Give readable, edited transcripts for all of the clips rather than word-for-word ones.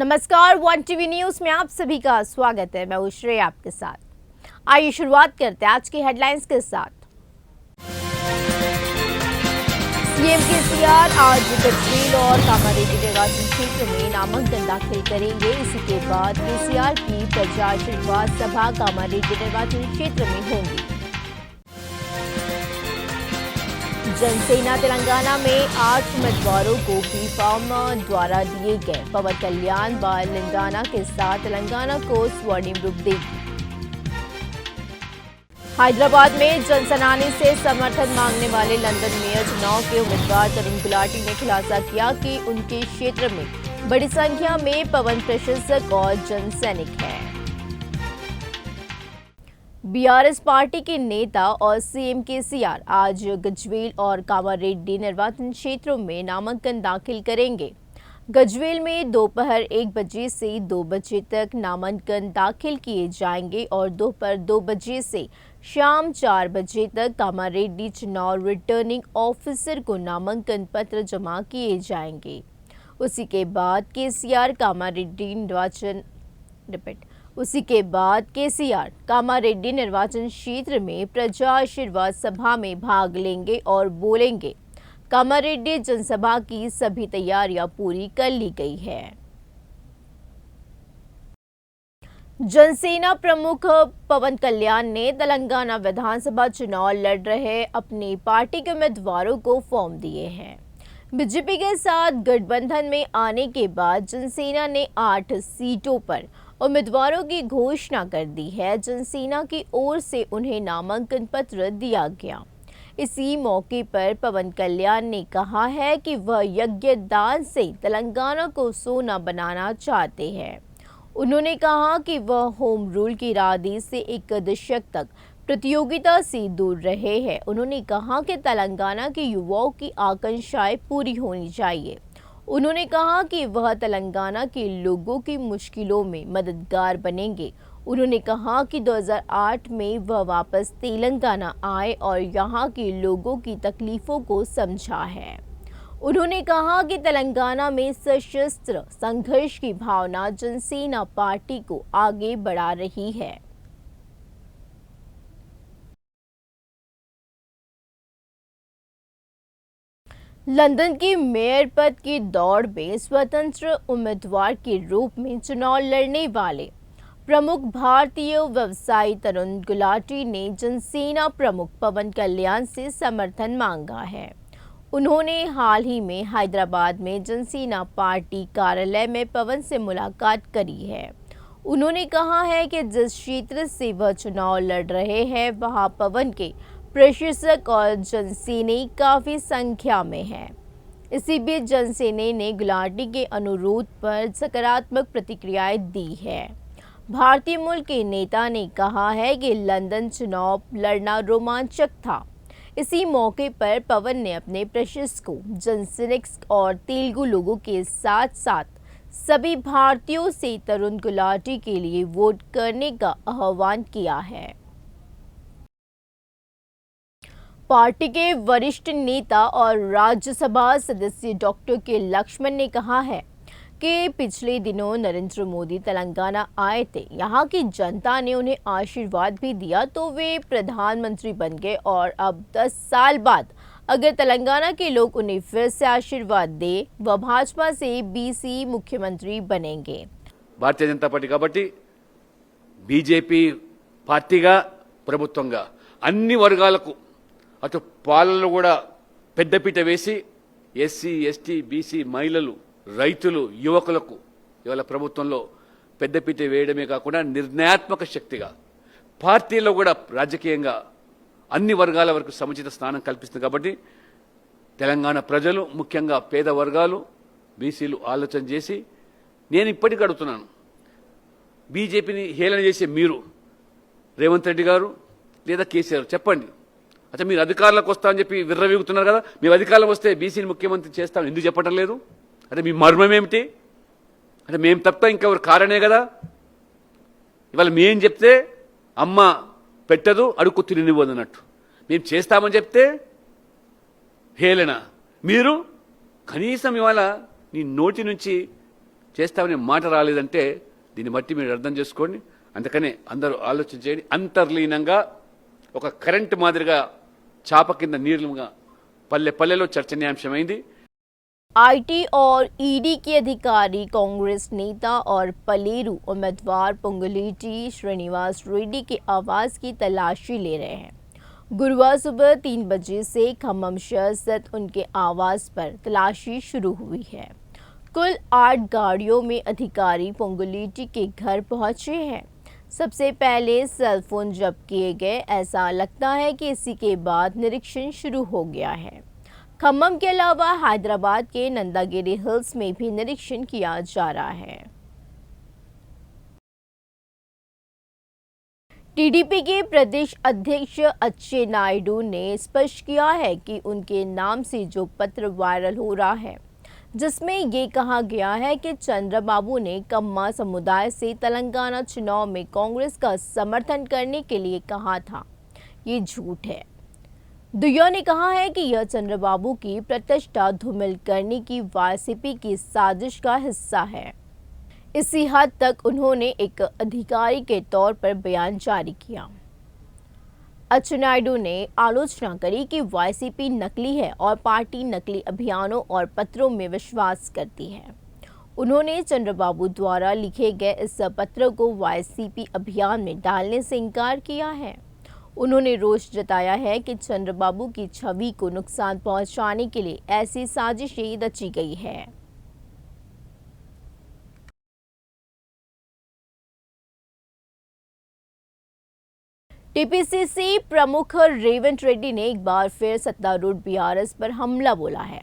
नमस्कार, one TV news में आप सभी का स्वागत है। मैं हूं श्रेया आपके साथ। आइए शुरुआत करते हैं आज की हेडलाइंस के साथ। सीएम केसीआर आज गजवेल और कामारेड्डी निर्वाचन क्षेत्र में नामांकन दाखिल करेंगे। इसी के बाद केसीआर की प्रजा आशीर्वाद सभा कामारेड्डी निर्वाचन क्षेत्र में होगी। जनसेना तेलंगाना में 8 उम्मीदवारों को बी फॉर्म द्वारा दिए गए। पवन कल्याण व लिंडाना के साथ तेलंगाना को स्वर्णिम रूप देगी। हैदराबाद में जनसेनानी से समर्थन मांगने वाले लंदन मेयर चुनाव के उम्मीदवार तरुण गुलाटी ने खुलासा किया कि उनके क्षेत्र में बड़ी संख्या में पवन प्रशंसक और जनसैनिक हैं। बीआरएस पार्टी के नेता और सीएम केसीआर आज गजवेल और कामारेड्डी निर्वाचन क्षेत्रों में नामांकन दाखिल करेंगे। गजवेल में दोपहर 1 बजे से 2 बजे तक नामांकन दाखिल किए जाएंगे और दोपहर 2 बजे से शाम 4 बजे तक कामारेड्डी चुनाव रिटर्निंग ऑफिसर को नामांकन पत्र जमा किए जाएंगे। उसी के बाद केसीआर कामारेड्डी निर्वाचन क्षेत्र में प्रजा आशीर्वाद सभा में भाग लेंगे और बोलेंगे। कामारेड्डी जनसभा की सभी तैयारियां पूरी कर ली गई है। जनसेना प्रमुख पवन कल्याण ने तेलंगाना विधानसभा चुनाव लड़ रहे अपनी पार्टी के उम्मीदवारों को फॉर्म दिए हैं। बीजेपी के साथ गठबंधन में आने के बाद जनसेना ने 8 सीटों पर उम्मीदवारों की घोषणा कर दी है। जनसेना की ओर से उन्हें नामांकन पत्र दिया गया। इसी मौके पर पवन कल्याण ने कहा है कि वह यज्ञ दान से तेलंगाना को सोना बनाना चाहते हैं। उन्होंने कहा कि वह होम रूल की राजनीति से 1 दशक तक प्रतियोगिता से दूर रहे हैं। उन्होंने कहा कि तेलंगाना के युवाओं की आकांक्षाएं पूरी होनी चाहिए। उन्होंने कहा कि वह तेलंगाना के लोगों की मुश्किलों में मददगार बनेंगे। उन्होंने कहा कि 2008 में वह वापस तेलंगाना आए और यहाँ के लोगों की तकलीफों को समझा है। उन्होंने कहा कि तेलंगाना में सशस्त्र संघर्ष की भावना जनसेना पार्टी को आगे बढ़ा रही है। लंदन की मेयर पद की दौड़ में स्वतंत्र उम्मीदवार के रूप में चुनाव लड़ने वाले प्रमुख भारतीय व्यवसायी तरुण गुलाटी ने जनसेना प्रमुख पवन कल्याण से समर्थन मांगा है। उन्होंने हाल ही में हैदराबाद में जनसेना पार्टी कार्यालय में पवन से मुलाकात करी है। उन्होंने कहा है कि जिस क्षेत्र से वह चुनाव लड़ रहे हैं वहां पवन के प्रशंसक और जनसैनिक काफ़ी संख्या में है। इसी बीच जनसैनिक ने गुलाटी के अनुरोध पर सकारात्मक प्रतिक्रियाएं दी है। भारतीय मूल के नेता ने कहा है कि लंदन चुनाव लड़ना रोमांचक था। इसी मौके पर पवन ने अपने प्रशंसकों, जनसैनिक और तेलुगु लोगों के साथ साथ सभी भारतीयों से तरुण गुलाटी के लिए वोट करने का आह्वान किया है। पार्टी के वरिष्ठ नेता और राज्यसभा सदस्य डॉक्टर के लक्ष्मण ने कहा है कि पिछले दिनों नरेंद्र मोदी तेलंगाना आए थे। यहाँ की जनता ने उन्हें आशीर्वाद भी दिया तो वे प्रधानमंत्री बन गए और अब 10 साल बाद अगर तेलंगाना के लोग उन्हें फिर से आशीर्वाद दे वह भाजपा से बीसी मुख्यमंत्री बनेंगे। भारतीय जनता पार्टी काबट्टी बीजेपी पार्टीगा प्रभुत्वंगा अन्नी वर्गाలకు అటు పాలనలో కూడా పెద్దపీట వేసి ఎస్సీ ఎస్టీ బీసీ మహిళలు రైతులు యువకులకు ఇవాళ ప్రభుత్వంలో పెద్దపీట వేయడమే కాకుండా నిర్ణయాత్మక శక్తిగా పార్టీలో కూడా రాజకీయంగా అన్ని వర్గాల వరకు సముచిత స్థానం కల్పిస్తుంది కాబట్టి తెలంగాణ ప్రజలు ముఖ్యంగా పేద వర్గాలు బీసీలు ఆలోచన చేసి నేను ఇప్పటికీ అడుగుతున్నాను బీజేపీని హేళన చేసే మీరు రేవంత్ రెడ్డి గారు లేదా కేసీఆర్ చెప్పండి अच्छा మీరు అధికారంలోకి వస్తామని చెప్పి విర్రవీగుతున్నారు కదా మేము అధికారంలోకి వస్తే బీసీని ముఖ్యమంత్రి చేస్తాం ఎందుకు చెప్పడం లేదు అంటే మీ మర్మం ఏమిటి అంటే మేము తప్ప ఇంకెవరు కారణే కదా ఇవాళ మేము చెప్తే అమ్మ పెట్టదు అడుక్కు తినివ్వదు అన్నట్టు మేము చేస్తామని చెప్తే హేళన మీరు కనీసం ఇవాళ నీ నోటి నుంచి చేస్తామని మాట రాలేదంటే దీన్ని బట్టి మీరు అర్థం చేసుకోండి. అందుకనే అందరూ ఆలోచన చేయండి. అంతర్లీనంగా ఒక కరెంట్ మాదిరిగా చాప కింద నీరుగా పల్లె పల్లెలో చర్చనీయాంశమైంది. आईटी और ईडी के अधिकारी कांग्रेस नेता और पलेरू उम्मीदवार पोंगुलेटी श्रीनिवास रेड्डी के आवास की तलाशी ले रहे हैं। गुरुवार सुबह 3 बजे से खम्मम शहर स्थित उनके आवास पर तलाशी शुरू हुई है। कुल 8 गाड़ियों में अधिकारी पोंगुलेटी के घर पहुंचे हैं। सबसे पहले सेलफोन जब्त किए गए। ऐसा लगता है कि इसी के बाद निरीक्षण शुरू हो गया है। खम्मम के अलावा हैदराबाद के नंदागिरी हिल्स में भी निरीक्षण किया जा रहा है। टीडीपी के प्रदेश अध्यक्ष अच्छे नायडू ने स्पष्ट किया है कि उनके नाम से जो पत्र वायरल हो रहा है, जिसमें ये कहा गया है कि चंद्रबाबू ने कम्मा समुदाय से तेलंगाना चुनाव में कांग्रेस का समर्थन करने के लिए कहा था, ये झूठ है। दुया ने कहा है कि यह चंद्रबाबू की प्रतिष्ठा धूमिल करने की वाईसीपी की साजिश का हिस्सा है। इसी हद तक उन्होंने एक अधिकारी के तौर पर बयान जारी किया। अच्चेनायडू ने आलोचना करी कि वाईसीपी नकली है और पार्टी नकली अभियानों और पत्रों में विश्वास करती है। उन्होंने चंद्रबाबू द्वारा लिखे गए इस पत्र को वाईसीपी अभियान में डालने से इनकार किया है। उन्होंने रोष जताया है कि चंद्रबाबू की छवि को नुकसान पहुंचाने के लिए ऐसी साजिशें रची गई है। टीपीसीसी प्रमुख रेवंत रेड्डी ने एक बार फिर सत्तारूढ़ बीआरएस पर हमला बोला है।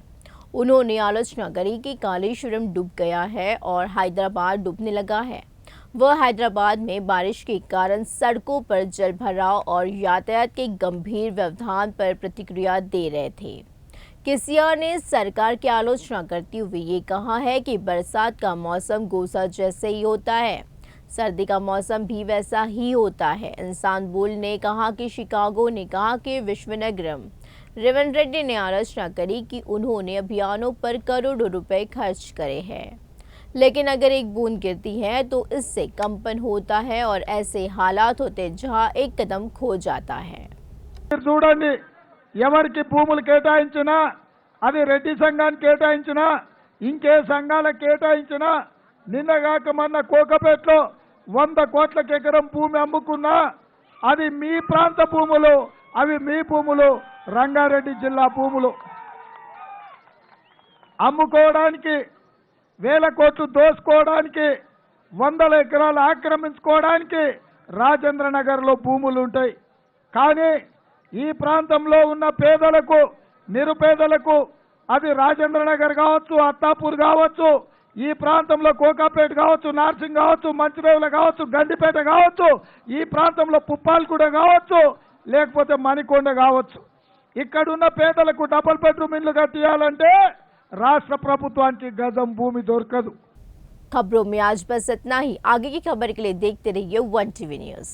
उन्होंने आलोचना करी कि कालेश्वरम डूब गया है और हैदराबाद डूबने लगा है। वह हैदराबाद में बारिश के कारण सड़कों पर जल भराव और यातायात के गंभीर व्यवधान पर प्रतिक्रिया दे रहे थे। केसीआर ने सरकार की आलोचना करते हुए ये कहा है कि बरसात का मौसम गोसा जैसे ही होता है, सर्दी का मौसम भी वैसा ही होता है। इंसानबुल ने कहा कि शिकागो ने कहा कि विश्वनगरम। रेवंत रेड्डी ने आलोचना करी कि उन्होंने अभियानों पर करोड़ों रुपए खर्च करे हैं, लेकिन अगर एक बूंद गिरती है तो इससे कंपन होता है और ऐसे हालात होते जहां एक कदम खो जाता है। చూడండి, ఎవరికి భూములు కేటాయించినా అది రెడ్డి సంఘానికి కేటాయించినా ఇంకే సంఘాలకు కేటాయించినా నిన్నగాక మొన్న కోకపేటలో 100 కోట్లకు ఎకరం భూమి అమ్ముకున్నా అది మీ ప్రాంత భూములు, అవి మీ భూములు, రంగారెడ్డి జిల్లా భూములు. అమ్ముకోవడానికి వేల కోట్లు దోసుకోవడానికి 100 ఎకరాలు ఆక్రమించుకోవడానికి రాజేంద్ర నగర్లో భూములు ఉంటాయి. కానీ ఈ ప్రాంతంలో ఉన్న పేదలకు, నిరుపేదలకు అది రాజేంద్ర నగర్ కావచ్చు, అత్తాపూర్ కావచ్చు, ఈ ప్రాంతంలో కోకాపేట కావచ్చు, నార్సింగ్ కావచ్చు, మంచిరేవుల కావచ్చు, గండిపేట కావచ్చు, ఈ ప్రాంతంలో పుప్పాలగూడ కావచ్చు, లేకపోతే మణికొండ కావచ్చు. ఇక్కడున్న పేదలకు డబుల్ బెడ్రూమ్ ఇల్లు కట్టియాలంటే राष्ट्र प्रभुत्वाనికి गजम भूमि దొరకదు। खबरों में आज बस इतना ही। आगे की खबर के लिए देखते रहिए 1 टीवी न्यूज़।